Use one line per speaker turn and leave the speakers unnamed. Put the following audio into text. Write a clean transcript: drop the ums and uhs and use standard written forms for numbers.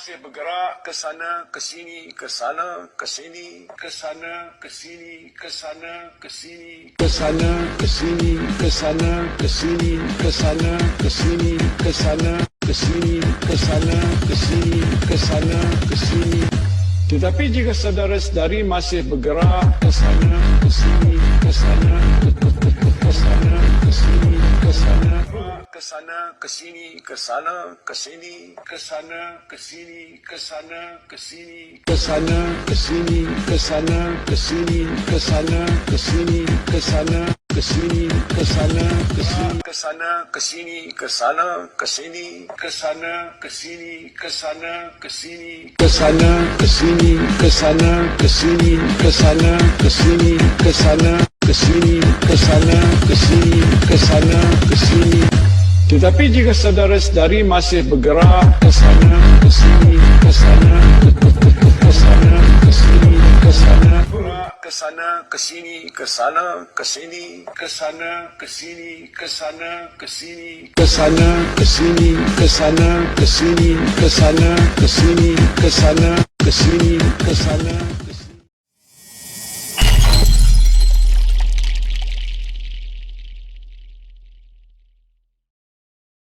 masih bergerak ke sana, ke sini, ke sana, ke sini, ke sana, ke sini, ke sana, ke sini, ke sana, ke sini, ke sana, ke sini, ke sana, ke sini, ke sana, ke sini, ke sana, ke sini, ke sana, ke sini. Tetapi jika saudara-saudari masih bergerak ke sana, ke sini, ke sana, ke sana, ke sini, ke sana, ke sana, ke sini, ke sana, ke sini, ke sana, ke sini, ke sana, ke sini, ke sana, ke sini, ke sana, ke sini, ke sana, ke sini, ke sana, ke sini, ke sana, ke sini, ke sana, ke sini, ke sana, ke sini, ke sana, ke sini, ke sana, ke sini, ke sana, ke sini, ke sana, ke sini, ke sana, ke sini, ke sana, ke sini, ke sana, ke sini, ke sana, ke sini. Tetapi jika saudara-saudari masih bergerak ke sana, ke sini, ke sana, ke sana, ke sini, ke sana, ke sana, ke sini, ke sana, ke sini, ke sana, ke sini, ke sana, ke sini, ke sana, ke sini, ke sana, ke sini, ke sana, ke sini, ke sana, ke sini, ke sana.